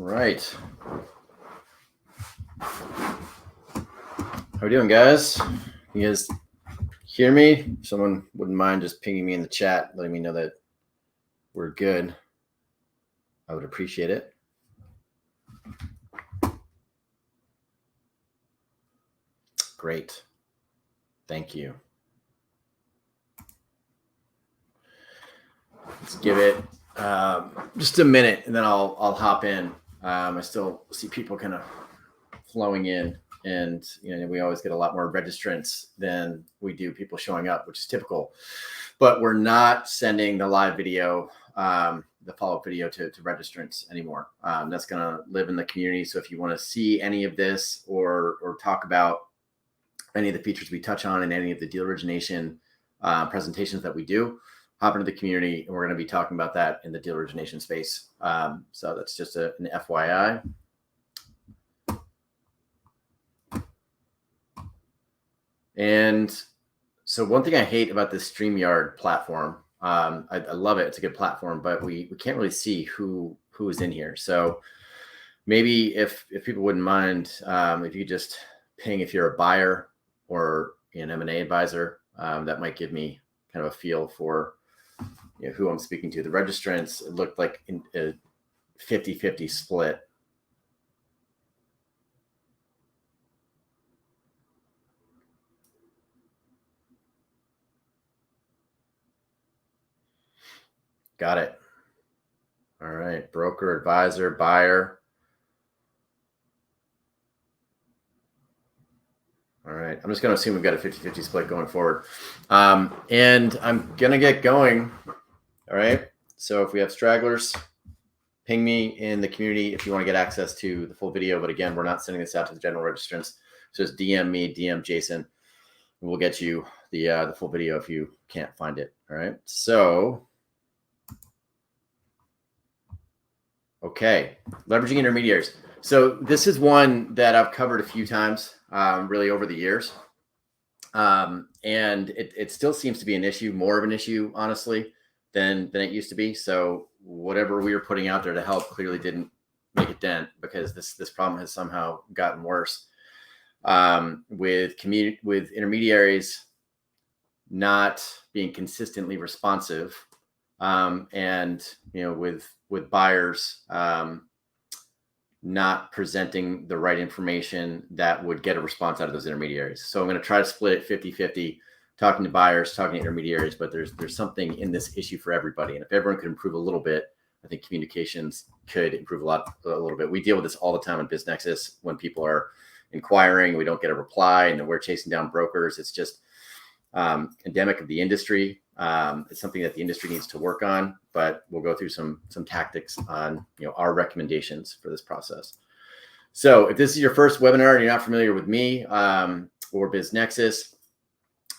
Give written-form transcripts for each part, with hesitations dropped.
Right. How we doing, guys? You guys hear me? If someone wouldn't mind just pinging me in the chat, letting me know that we're good, I would appreciate it. Great. Thank you. Let's give it just a minute, and then I'll hop in. I still see people kind of flowing in, and we always get a lot more registrants than we do people showing up, which is typical. But we're not sending the live video, the follow-up video to registrants anymore. That's going to live in the community. So if you want to see any of this or talk about any of the features we touch on in any of the deal origination presentations that we do, hop into the community, and we're going to be talking about that in the deal origination space. So that's just an FYI. And so one thing I hate about this StreamYard platform, I love it. It's a good platform, but we can't really see who is in here. So maybe if people wouldn't mind, if you just ping if you're a buyer or an M&A advisor, that might give me kind of a feel for who I'm speaking to. The registrants, it looked like a 50-50 split. Got it. All right. Broker, advisor, buyer. All right. I'm just going to assume we've got a 50-50 split going forward. And I'm going to get going. All right. So if we have stragglers, ping me in the community if you want to get access to the full video. But again, we're not sending this out to the general registrants. So just DM me, DM Jason. We'll get you the full video if you can't find it. All right. So, okay. Leveraging intermediaries. So this is one that I've covered a few times, really over the years. And it still seems to be an issue, more of an issue, honestly, than it used to be. So whatever we were putting out there to help clearly didn't make a dent, because this problem has somehow gotten worse. With intermediaries not being consistently responsive, and with buyers not presenting the right information that would get a response out of those intermediaries. So I'm going to try to split it 50-50, talking to buyers, talking to intermediaries, but there's something in this issue for everybody. And if everyone could improve a little bit, I think communications could improve a little bit. We deal with this all the time in BizNexus when people are inquiring, we don't get a reply, and then we're chasing down brokers. It's just endemic of the industry. It's something that the industry needs to work on, but we'll go through some tactics on our recommendations for this process. So if this is your first webinar and you're not familiar with me or BizNexus,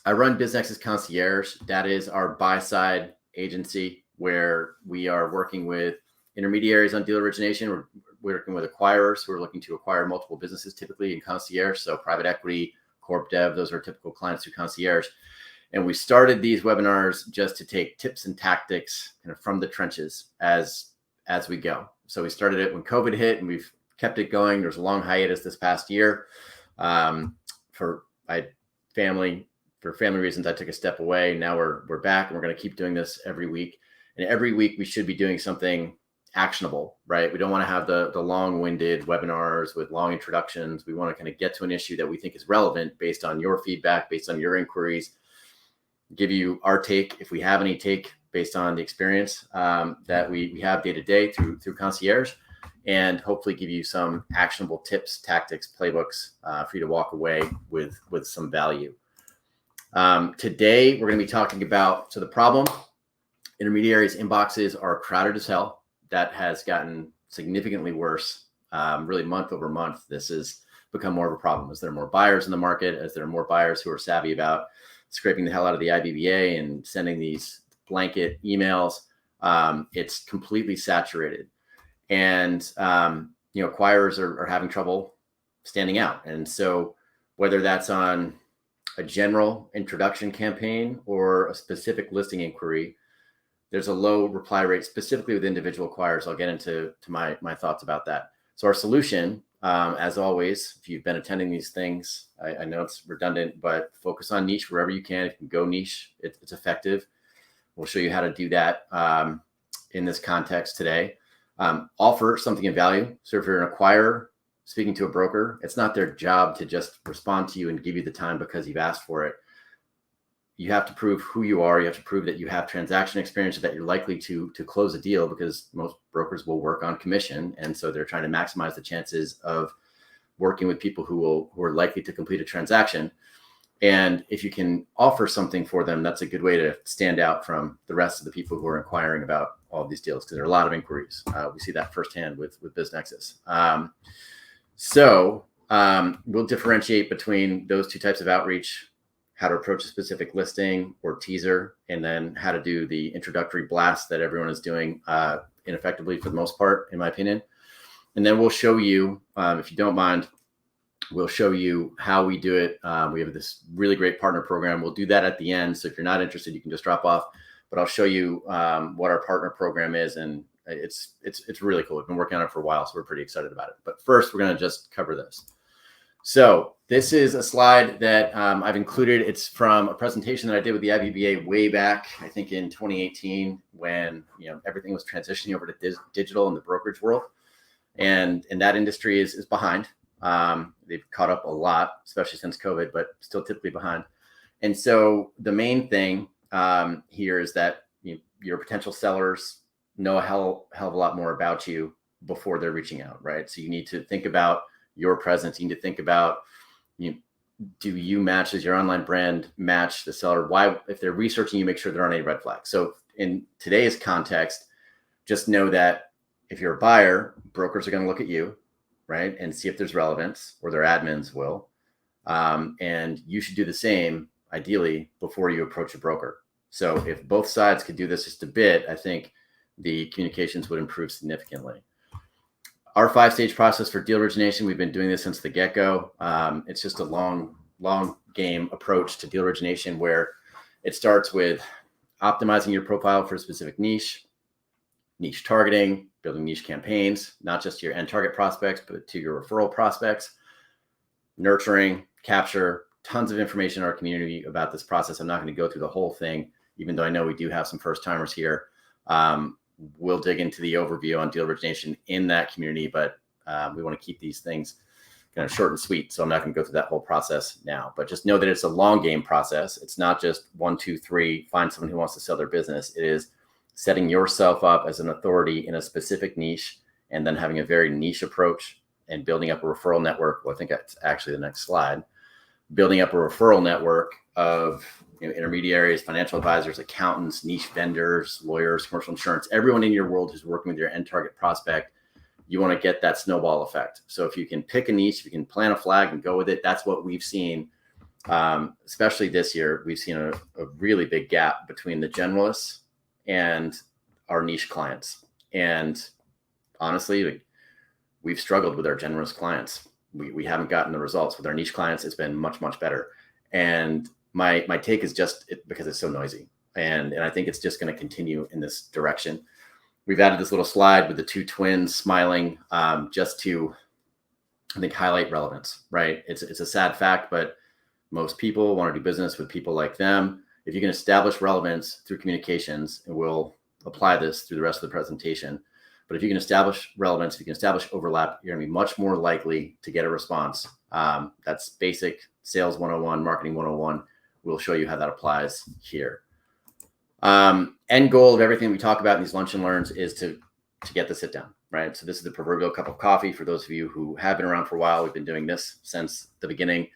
I run BizNexus Concierge. That is our buy-side agency where we are working with intermediaries on deal origination. We're working with acquirers who are looking to acquire multiple businesses, typically in Concierge. So private equity, corp dev, those are typical clients through Concierge. And we started these webinars just to take tips and tactics kind of from the trenches as we go. So we started it when COVID hit, and we've kept it going. There's a long hiatus this past year. For family reasons, I took a step away. Now we're back, and we're going to keep doing this every week. And every week we should be doing something actionable, right? We don't want to have the long-winded webinars with long introductions. We want to kind of get to an issue that we think is relevant based on your feedback, based on your inquiries, give you our take, if we have any take, based on the experience that we have day to day through Concierge, and hopefully give you some actionable tips, tactics, playbooks for you to walk away with some value. Today, we're going to be talking about, so the problem, intermediaries' inboxes are crowded as hell. That has gotten significantly worse, really month over month. This has become more of a problem as there are more buyers in the market, as there are more buyers who are savvy about scraping the hell out of the IBBA and sending these blanket emails. It's completely saturated. And, acquirers are having trouble standing out. And so whether that's on a general introduction campaign or a specific listing inquiry, there's a low reply rate specifically with individual acquirers. I'll get into my thoughts about that. So our solution, as always, if you've been attending these things, I know it's redundant, but focus on niche wherever you can. If you can go niche, it's effective. We'll show you how to do that in this context today. Offer something of value. So if you're an acquirer speaking to a broker, it's not their job to just respond to you and give you the time because you've asked for it. You have to prove who you are. You have to prove that you have transaction experience, that you're likely to close a deal, because most brokers will work on commission. And so they're trying to maximize the chances of working with people who are likely to complete a transaction. And if you can offer something for them, that's a good way to stand out from the rest of the people who are inquiring about all of these deals, because there are a lot of inquiries. We see that firsthand with BizNexus. We'll differentiate between those two types of outreach: how to approach a specific listing or teaser, and then how to do the introductory blast that everyone is doing ineffectively for the most part, in my opinion. And then we'll show you, if you don't mind, we'll show you how we do it. We have this really great partner program. We'll do that at the end. So if you're not interested, you can just drop off. But I'll show you what our partner program is, and it's really cool. We've been working on it for a while, so we're pretty excited about it. But first, we're going to just cover this. So this is a slide that I've included. It's from a presentation that I did with the IBBA way back, I think in 2018, when everything was transitioning over to digital in the brokerage world, and that industry is behind. They've caught up a lot, especially since COVID, but still typically behind. And so the main thing here is that your potential sellers know a hell of a lot more about you before they're reaching out, right? So you need to think about your presence. You need to think about, do you match, does your online brand match the seller? Why, if they're researching you, make sure there aren't any red flags. So in today's context, just know that if you're a buyer, brokers are going to look at you, right, and see if there's relevance, or their admins will. And you should do the same, ideally, before you approach a broker. So if both sides could do this just a bit, I think the communications would improve significantly. Our 5-stage process for deal origination, we've been doing this since the get-go. It's just a long game approach to deal origination, where it starts with optimizing your profile for a specific niche targeting, building niche campaigns, not just to your end target prospects, but to your referral prospects, nurturing, capture, tons of information in our community about this process. I'm not going to go through the whole thing, even though I know we do have some first timers here. We'll dig into the overview on deal origination in that community, but we want to keep these things kind of short and sweet. So I'm not going to go through that whole process now, but just know that it's a long game process. It's not just 1, 2, 3, find someone who wants to sell their business. It is setting yourself up as an authority in a specific niche, and then having a very niche approach and building up a referral network. Well, I think that's actually the next slide. Building up a referral network of intermediaries, financial advisors, accountants, niche vendors, lawyers, commercial insurance, everyone in your world who's working with your end target prospect. You want to get that snowball effect. So if you can pick a niche, if you can plant a flag and go with it, that's what we've seen. Especially this year, we've seen a really big gap between the generalists and our niche clients. And honestly, we've struggled with our generalist clients. We haven't gotten the results. With our niche clients, it's been much, much better. And my take is just because it's so noisy. And I think it's just going to continue in this direction. We've added this little slide with the two twins smiling, just to, I think, highlight relevance, right? It's a sad fact, but most people want to do business with people like them. If you can establish relevance through communications, and we'll apply this through the rest of the presentation, but if you can establish relevance, if you can establish overlap, you're going to be much more likely to get a response. That's basic sales 101, marketing 101. We'll show you how that applies here. End goal of everything we talk about in these lunch and learns is to get the sit down, right? So this is the proverbial cup of coffee. For those of you who have been around for a while, we've been doing this since the beginning.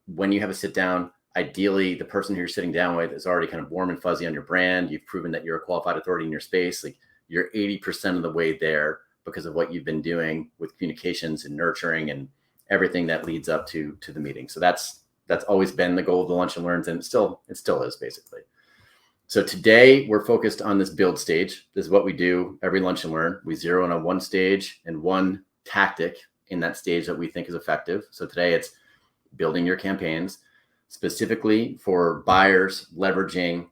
When you have a sit down, ideally the person who you're sitting down with is already kind of warm and fuzzy on your brand. You've proven that you're a qualified authority in your space. Like, you're 80% of the way there because of what you've been doing with communications and nurturing and everything that leads up to the meeting. So that's always been the goal of the lunch and learns, and it still is, basically. So today we're focused on this build stage. This is what we do every lunch and learn. We zero in on one stage and one tactic in that stage that we think is effective. So today it's building your campaigns, specifically for buyers leveraging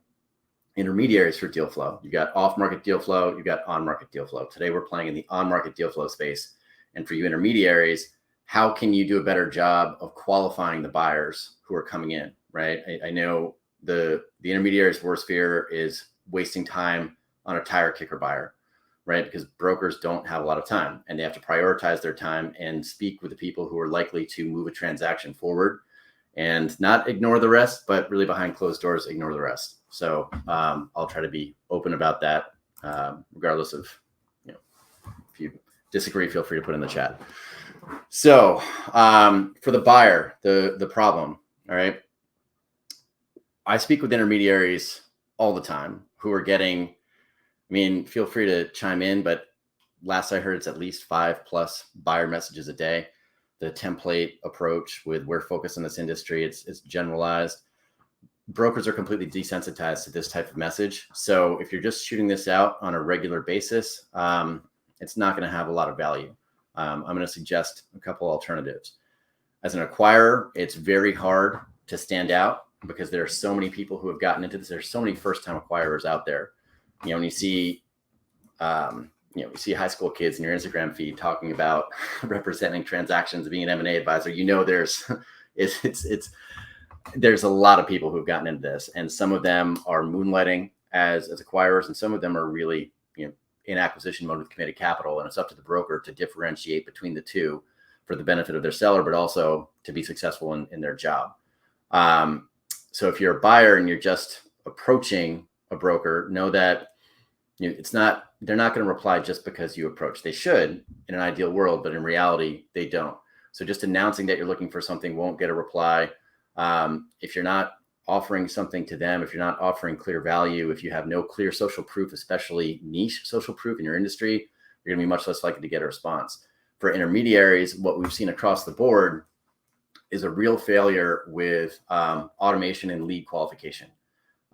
intermediaries for deal flow. You've got off-market deal flow, you've got on-market deal flow. Today, we're playing in the on-market deal flow space. And for you intermediaries, how can you do a better job of qualifying the buyers who are coming in, right? I know the intermediaries' worst fear is wasting time on a tire kicker buyer, right? Because brokers don't have a lot of time and they have to prioritize their time and speak with the people who are likely to move a transaction forward and not ignore the rest, but really behind closed doors, ignore the rest. So I'll try to be open about that, regardless of, if you disagree, feel free to put in the chat. So for the buyer, the problem, all right, I speak with intermediaries all the time who are getting, feel free to chime in, but last I heard, it's at least 5+ buyer messages a day. The template approach with we're focused on this industry, it's generalized. Brokers are completely desensitized to this type of message. So if you're just shooting this out on a regular basis, it's not going to have a lot of value. I'm going to suggest a couple alternatives. As an acquirer, it's very hard to stand out because there are so many people who have gotten into this. There's so many first-time acquirers out there. When you see, you see high school kids in your Instagram feed talking about representing transactions, being an M&A advisor, there's a lot of people who've gotten into this, and some of them are moonlighting as acquirers, and some of them are really, in acquisition mode with committed capital. And it's up to the broker to differentiate between the two for the benefit of their seller, but also to be successful in their job. So if you're a buyer and you're just approaching a broker, know that they're not going to reply just because you approach. They should in an ideal world, but in reality, they don't. So just announcing that you're looking for something won't get a reply. If you're not offering something to them, if you're not offering clear value, if you have no clear social proof, especially niche social proof in your industry, you're going to be much less likely to get a response. For intermediaries, what we've seen across the board is a real failure with automation and lead qualification.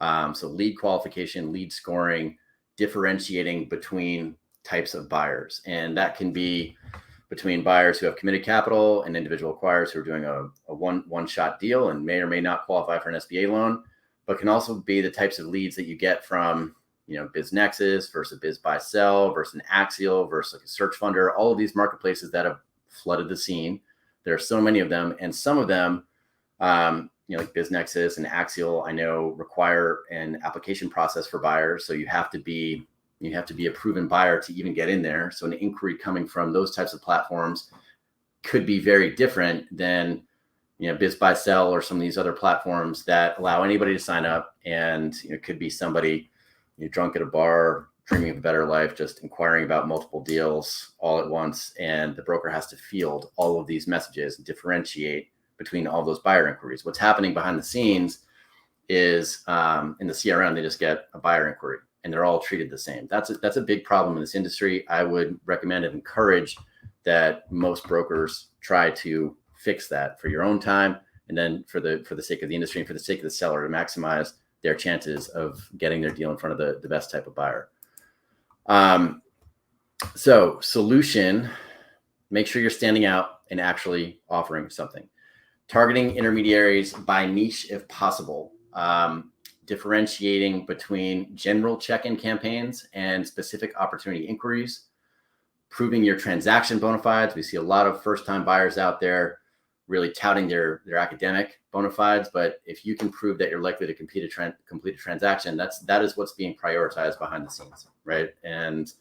So lead qualification, lead scoring, differentiating between types of buyers. And that can be between buyers who have committed capital and individual acquirers who are doing a one-shot deal and may or may not qualify for an SBA loan, but can also be the types of leads that you get from, BizNexus versus Biz Buy Sell versus an Axial versus a search funder, all of these marketplaces that have flooded the scene. There are so many of them, and some of them, like BizNexus and Axial, I know require an application process for buyers. So you have to be a proven buyer to even get in there. So an inquiry coming from those types of platforms could be very different than, Biz Buy Sell or some of these other platforms that allow anybody to sign up. And it could be somebody drunk at a bar, dreaming of a better life, just inquiring about multiple deals all at once. And the broker has to field all of these messages and differentiate between all those buyer inquiries. What's happening behind the scenes is in the CRM, they just get a buyer inquiry and they're all treated the same. That's a big problem in this industry. I would recommend and encourage that most brokers try to fix that for your own time, and then for the sake of the industry and for the sake of the seller, to maximize their chances of getting their deal in front of the best type of buyer. So solution, make sure you're standing out and actually offering something. Targeting intermediaries by niche if possible. Differentiating between general check-in campaigns and specific opportunity inquiries. Proving your transaction bona fides. We see a lot of first-time buyers out there really touting their academic bona fides, but if you can prove that you're likely to complete a transaction, that is what's being prioritized behind the scenes, right? And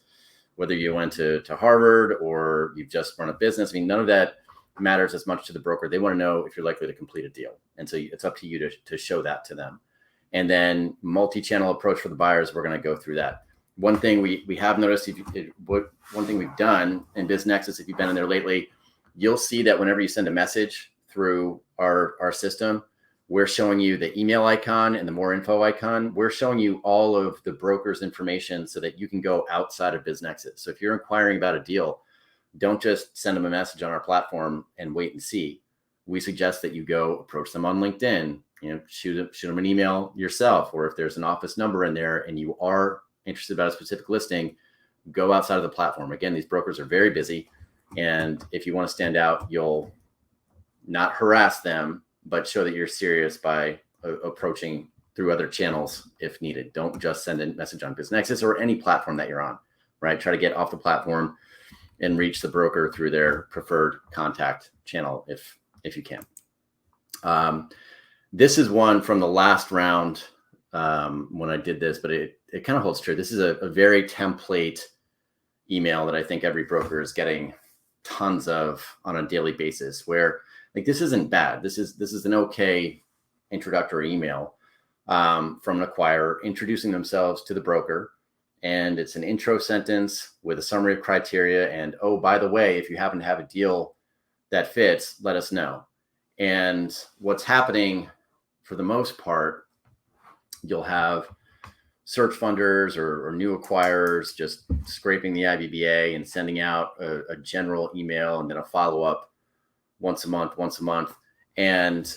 whether you went to Harvard or you've just run a business, none of that matters as much to the broker. They want to know if you're likely to complete a deal. And so it's up to you to show that to them. And then multi-channel approach for the buyers, we're going to go through that. One thing we have noticed, one thing we've done in BizNexus, if you've been in there lately, you'll see that whenever you send a message through our system, we're showing you the email icon and the more info icon. We're showing you all of the broker's information so that you can go outside of BizNexus. So if you're inquiring about a deal, don't just send them a message on our platform and wait and see. We suggest that you go approach them on LinkedIn, shoot them an email yourself, or if there's an office number in there and you are interested about a specific listing, go outside of the platform. Again, these brokers are very busy. And if you want to stand out, you'll not harass them, but show that you're serious by approaching through other channels if needed. Don't just send a message on BizNexus or any platform that you're on, right? Try to get off the platform and reach the broker through their preferred contact channel if you can. This is one from the last round when I did this, but it kind of holds true. This is a very template email that I think every broker is getting tons of on a daily basis, where like this isn't bad. This is an okay introductory email from an acquirer introducing themselves to the broker. And it's an intro sentence with a summary of criteria. And, oh, by the way, if you happen to have a deal that fits, let us know. And what's happening for the most part, you'll have search funders or new acquirers just scraping the IBBA and sending out a general email and then a follow-up once a month. And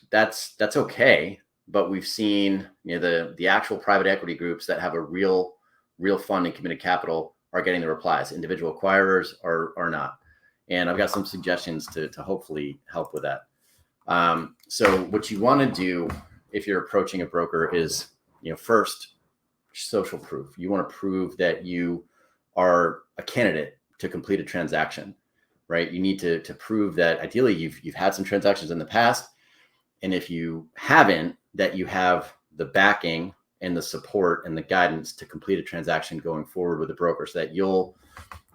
that's okay. But we've seen, the actual private equity groups that have a real fund and committed capital are getting the replies. Individual acquirers are not. And I've got some suggestions to hopefully help with that. So what you want to do if you're approaching a broker is, first, social proof. You want to prove that you are a candidate to complete a transaction, right? You need to prove that ideally you've had some transactions in the past. And if you haven't, that you have the backing and the support and the guidance to complete a transaction going forward with the broker, so that you'll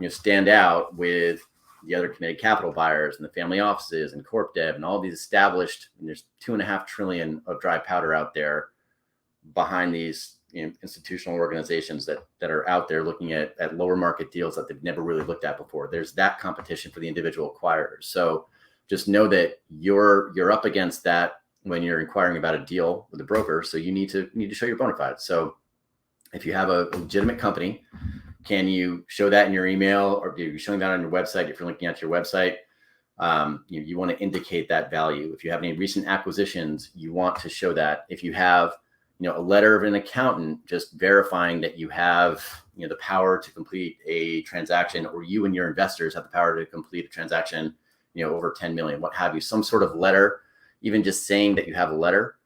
stand out with the other committed capital buyers and the family offices and corp dev and all these established, and there's $2.5 trillion of dry powder out there behind these institutional organizations that are out there looking at lower market deals that they've never really looked at before. There's that competition for the individual acquirers. So just know that you're up against that when you're inquiring about a deal with a broker. So you need to show your bona fides. So if you have a legitimate company, can you show that in your email, or are you showing that on your website? If you're linking out to your website, you want to indicate that value. If you have any recent acquisitions, you want to show that. If you have a letter of an accountant just verifying that you have the power to complete a transaction, or you and your investors have the power to complete a transaction over 10 million, what have you, some sort of letter. Even just saying that you have a letter,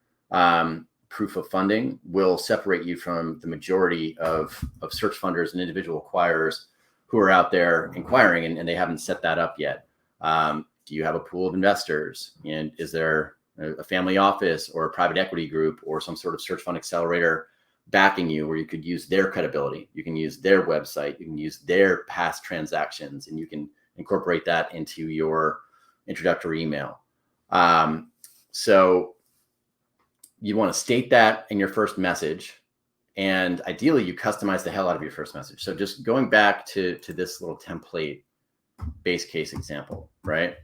proof of funding, will separate you from the majority of search funders and individual acquirers who are out there inquiring and they haven't set that up yet. Do you have a pool of investors? And is there a family office or a private equity group or some sort of search fund accelerator backing you, where you could use their credibility? You can use their website, you can use their past transactions, and you can incorporate that into your introductory email. So you want to state that in your first message, and ideally you customize the hell out of your first message. So just going back to this little template base case example, right?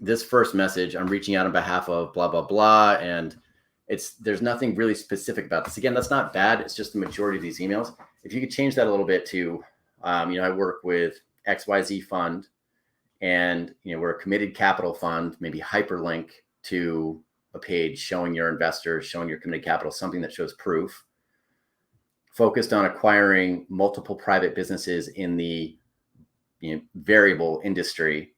This first message, I'm reaching out on behalf of blah, blah, blah. And there's nothing really specific about this. Again, that's not bad. It's just the majority of these emails. If you could change that a little bit to, I work with XYZ fund, and we're a committed capital fund, maybe hyperlink to a page showing your investors, showing your committed capital, something that shows proof. Focused on acquiring multiple private businesses in the variable industry,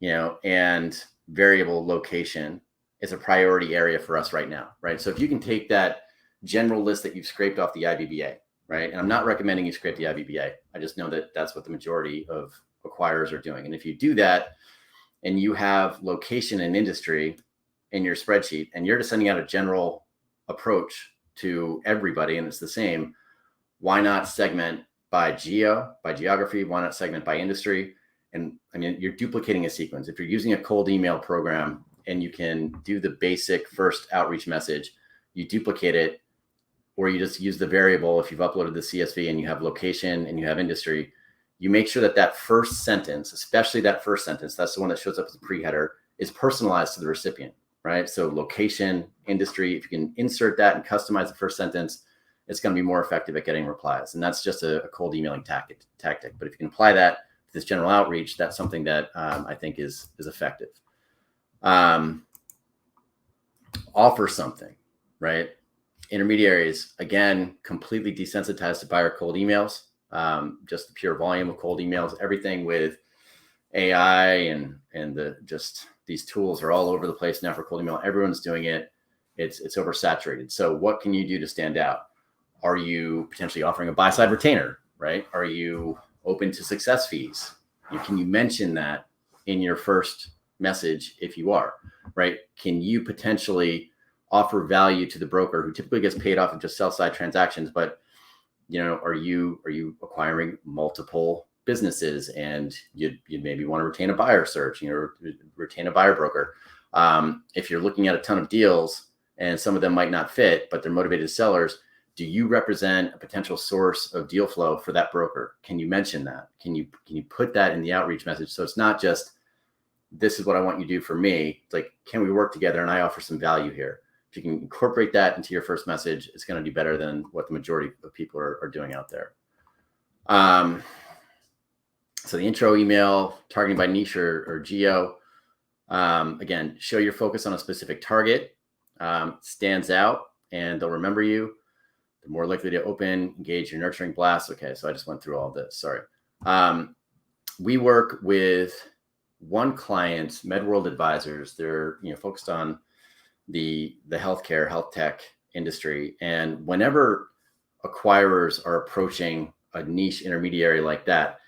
and variable location is a priority area for us right now, right? So if you can take that general list that you've scraped off the IBBA, right? And I'm not recommending you scrape the IBBA. I just know that that's what the majority of acquirers are doing. And if you do that and you have location and industry in your spreadsheet, and you're just sending out a general approach to everybody and it's the same, why not segment by geography? Why not segment by industry? And you're duplicating a sequence. If you're using a cold email program and you can do the basic first outreach message, you duplicate it, or you just use the variable. If you've uploaded the CSV and you have location and you have industry, you make sure that first sentence, especially that first sentence, that's the one that shows up as a pre-header, is personalized to the recipient, right? So location, industry, if you can insert that and customize the first sentence, it's going to be more effective at getting replies. And that's just a cold emailing tactic. But if you can apply that to this general outreach, that's something that I think is effective. Offer something, right? Intermediaries, again, completely desensitized to buyer cold emails. Just the pure volume of cold emails, everything with AI and these tools are all over the place now for cold email. Everyone's doing it. It's oversaturated. So what can you do to stand out? Are you potentially offering a buy side retainer, right? Are you open to success fees? Can you mention that in your first message if you are, right? Can you potentially offer value to the broker who typically gets paid off of just sell side transactions, but are you acquiring multiple businesses and you maybe want to retain a buyer search, retain a buyer broker. If you're looking at a ton of deals and some of them might not fit, but they're motivated sellers, do you represent a potential source of deal flow for that broker? Can you mention that? Can you put that in the outreach message? So it's not just, this is what I want you to do for me. It's like, can we work together and I offer some value here? If you can incorporate that into your first message, it's going to do better than what the majority of people are doing out there. So the intro email, targeting by niche or geo. Again, show your focus on a specific target, stands out, and they'll remember you. They're more likely to open, engage your nurturing blast. Okay, so I just went through all this. Sorry. We work with one client, MedWorld Advisors. They're focused on the healthcare, health tech industry. And whenever acquirers are approaching a niche intermediary like that,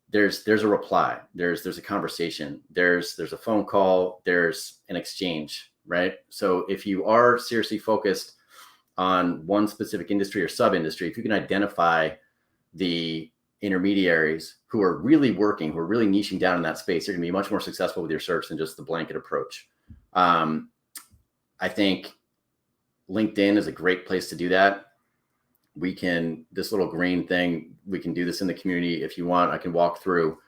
there's a reply, there's a conversation, there's a phone call, there's an exchange, right? So if you are seriously focused on one specific industry or sub-industry, if you can identify the intermediaries who are really working, who are really niching down in that space, you're going to be much more successful with your search than just the blanket approach. I think LinkedIn is a great place to do that. This little green thing, we can do this in the community. If you want, I can walk through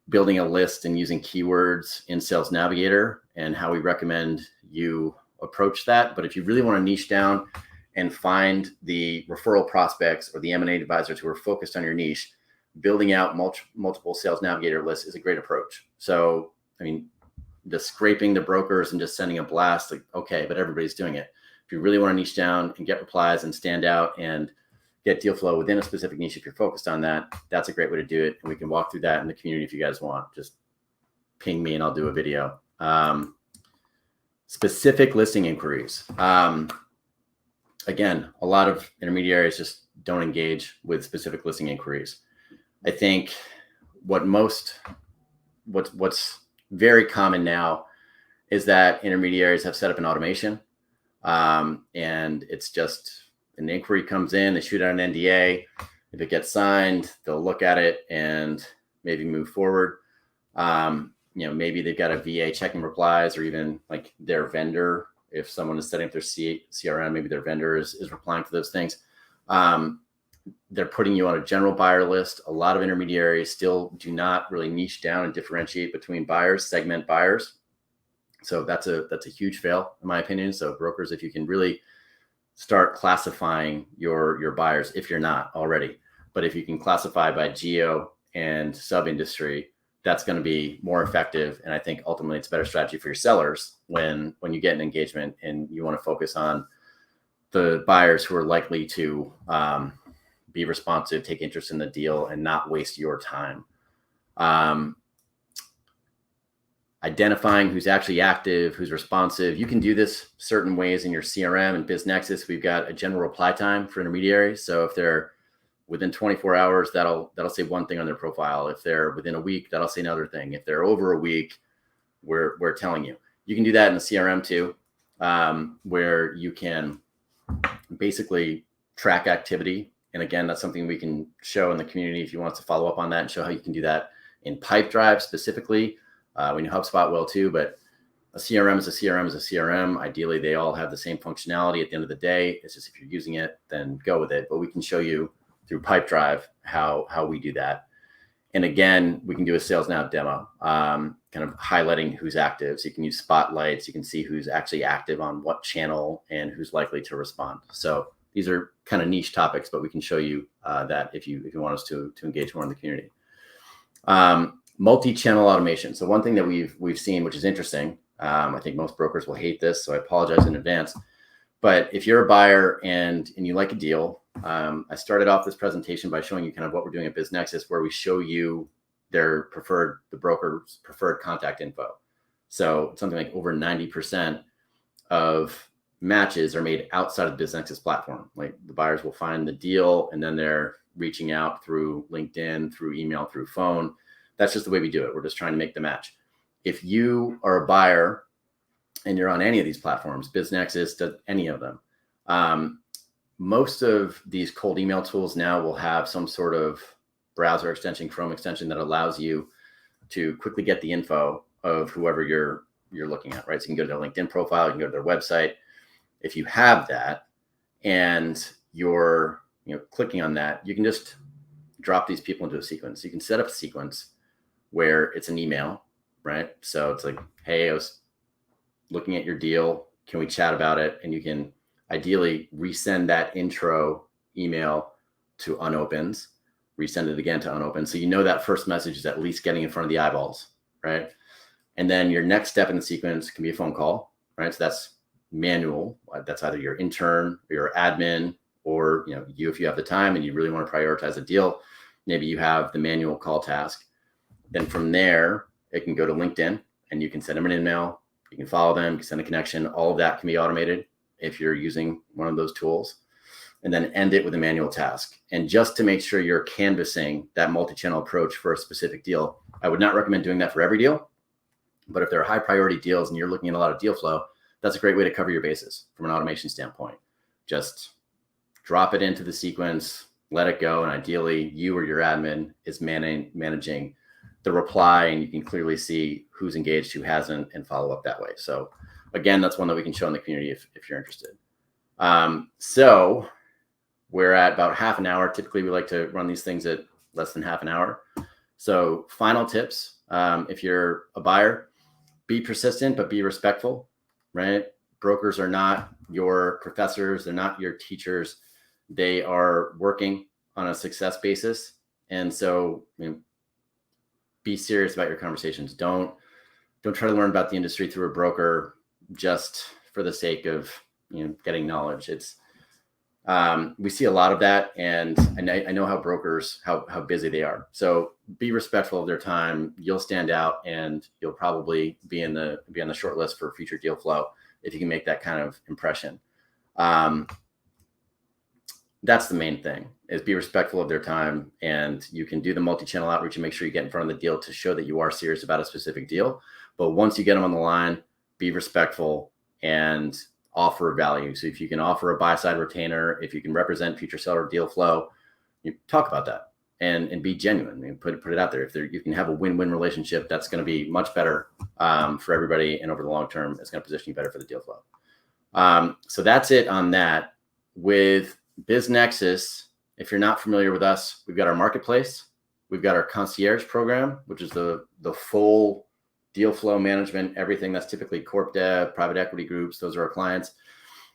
building a list and using keywords in Sales Navigator and how we recommend you approach that. But if you really want to niche down and find the referral prospects or the M&A advisors who are focused on your niche, building out multiple Sales Navigator lists is a great approach. So, just scraping the brokers and just sending a blast, like, okay, but everybody's doing it. If you really want to niche down and get replies and stand out and get deal flow within a specific niche, if you're focused on that, that's a great way to do it. And we can walk through that in the community if you guys want. Just ping me and I'll do a video. Specific listing inquiries. Again, a lot of intermediaries just don't engage with specific listing inquiries. I think what's very common now is that intermediaries have set up an automation, and it's just an inquiry comes in, they shoot out an NDA. If it gets signed, they'll look at it and maybe move forward. Maybe they've got a VA checking replies, or even like their vendor. If someone is setting up their CRM, maybe their vendor is replying to those things. They're putting you on a general buyer list. A lot of intermediaries still do not really niche down and differentiate between buyers, segment buyers. So that's a huge fail, in my opinion. So brokers, if you can really start classifying your buyers, if you're not already, but if you can classify by geo and sub-industry, that's going to be more effective. And I think ultimately it's a better strategy for your sellers when you get an engagement and you want to focus on the buyers who are likely to be responsive, take interest in the deal, and not waste your time. Identifying who's actually active, who's responsive. You can do this certain ways in your CRM and BizNexus. We've got a general reply time for intermediaries. So if they're within 24 hours, that'll say one thing on their profile. If they're within a week, that'll say another thing. If they're over a week, we're telling you. You can do that in the CRM too, where you can basically track activity. And again, that's something we can show in the community if you want us to follow up on that and show how you can do that in Pipedrive specifically. We know HubSpot will too, but a CRM is a CRM is a CRM. Ideally, they all have the same functionality at the end of the day. It's just if you're using it, then go with it. But we can show you through Pipedrive how we do that. And again, we can do a Sales Nav demo, kind of highlighting who's active. So you can use spotlights. You can see who's actually active on what channel and who's likely to respond. So these are kind of niche topics, but we can show you that if you want us to engage more in the community. Multi-channel automation. So one thing that we've seen, which is interesting, I think most brokers will hate this, so I apologize in advance. But if you're a buyer and you like a deal, I started off this presentation by showing you kind of what we're doing at BizNexus, where we show you the broker's preferred contact info. So something like over 90% of matches are made outside of the BizNexus platform. Like the buyers will find the deal and then they're reaching out through LinkedIn, through email, through phone. That's just the way we do it. We're just trying to make the match. If you are a buyer and you're on any of these platforms, BizNexus, any of them, most of these cold email tools now will have some sort of browser extension, Chrome extension that allows you to quickly get the info of whoever you're looking at, right? So you can go to their LinkedIn profile, you can go to their website. If you have that and you're clicking on that, you can just drop these people into a sequence. You can set up a sequence where it's an email, right? So it's like, hey, I was looking at your deal. Can we chat about it? And you can ideally resend that intro email to unopens, resend it again to unopened. So that first message is at least getting in front of the eyeballs, right? And then your next step in the sequence can be a phone call, right? So that's manual. That's either your intern or your admin, or you if you have the time and you really want to prioritize a deal, maybe you have the manual call task. Then from there, it can go to LinkedIn and you can send them an email, you can follow them, you can send a connection. All of that can be automated if you're using one of those tools, and then end it with a manual task. And just to make sure you're canvassing that multi-channel approach for a specific deal, I would not recommend doing that for every deal, but if there are high priority deals and you're looking at a lot of deal flow, that's a great way to cover your bases from an automation standpoint. Just drop it into the sequence, let it go, and ideally you or your admin is managing the reply, and you can clearly see who's engaged, who hasn't, and follow up that way. So again, that's one that we can show in the community if you're interested. So we're at about half an hour. Typically, we like to run these things at less than half an hour. So final tips, if you're a buyer, be persistent, but be respectful, right? Brokers are not your professors. They're not your teachers. They are working on a success basis. And so be serious about your conversations. Don't try to learn about the industry through a broker just for the sake of getting knowledge. It's we see a lot of that, and I know how brokers how busy they are. So be respectful of their time. You'll stand out, and you'll probably be on the short list for future deal flow if you can make that kind of impression. That's the main thing, is be respectful of their time, and you can do the multi-channel outreach and make sure you get in front of the deal to show that you are serious about a specific deal. But once you get them on the line, be respectful and offer value. So if you can offer a buy-side retainer, if you can represent future seller deal flow, you talk about that and be genuine and put it out there. If you can have a win-win relationship, that's going to be much better for everybody, and over the long term, it's going to position you better for the deal flow. So that's it on that. With BizNexus, if you're not familiar with us, we've got our marketplace, we've got our concierge program, which is the full deal flow management, everything that's typically corp dev, private equity groups. Those are our clients.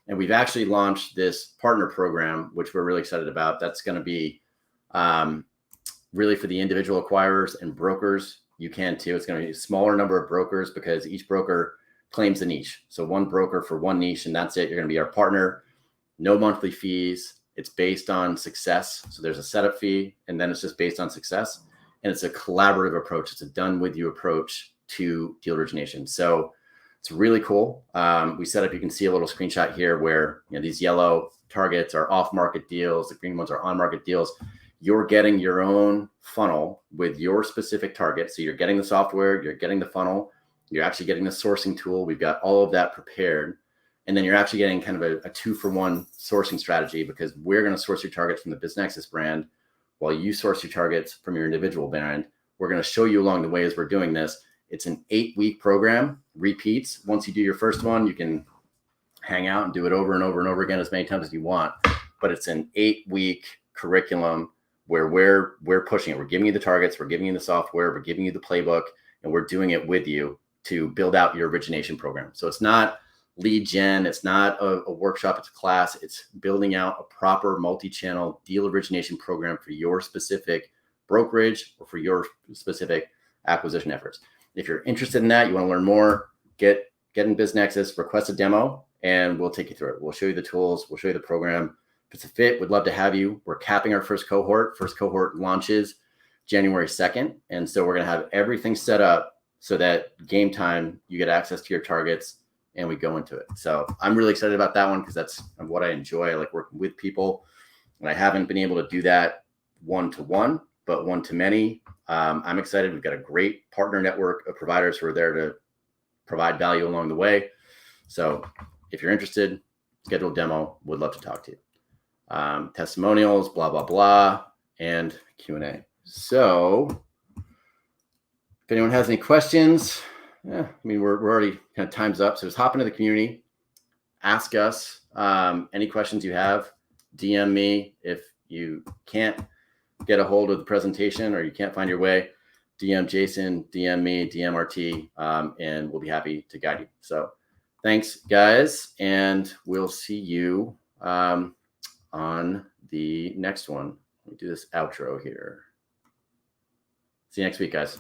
And we've actually launched this partner program, which we're really excited about. That's going to be really for the individual acquirers and brokers. You can too. It's going to be a smaller number of brokers because each broker claims a niche. So one broker for one niche, and that's it. You're going to be our partner. No monthly fees. It's based on success. So there's a setup fee, and then it's just based on success. And it's a collaborative approach. It's a done with you approach to deal origination. So it's really cool. We set up, you can see a little screenshot here where these yellow targets are off-market deals. The green ones are on-market deals. You're getting your own funnel with your specific target. So you're getting the software, you're getting the funnel, you're actually getting the sourcing tool. We've got all of that prepared. And then you're actually getting kind of a 2-for-1 sourcing strategy, because we're going to source your targets from the BizNexus brand while you source your targets from your individual brand. We're going to show you along the way as we're doing this. It's an 8-week program, repeats. Once you do your first one, you can hang out and do it over and over and over again as many times as you want. But it's an 8-week curriculum where we're pushing it. We're giving you the targets, we're giving you the software, we're giving you the playbook, and we're doing it with you to build out your origination program. So it's not lead gen, it's not a workshop, it's a class. It's building out a proper multi-channel deal origination program for your specific brokerage or for your specific acquisition efforts. If you're interested in that, you want to learn more, get in BizNexus, request a demo, and we'll take you through it. We'll show you the tools, we'll show you the program. If it's a fit, we'd love to have you. We're capping our first cohort. First cohort launches January 2nd. And so we're going to have everything set up so that game time, you get access to your targets and we go into it. So I'm really excited about that one because that's what I enjoy. I like working with people, and I haven't been able to do that one-to-one, but one-to-many. I'm excited. We've got a great partner network of providers who are there to provide value along the way. So if you're interested, schedule a demo. Would love to talk to you. Testimonials, blah, blah, blah, and Q&A. So if anyone has any questions, I mean, we're already kind of time's up. So just hop into the community, ask us any questions you have, DM me. If you can't get a hold of the presentation or you can't find your way, DM Jason, DM me, DM RT, and we'll be happy to guide you. So thanks, guys, and we'll see you on the next one. Let me do this outro here. See you next week, guys.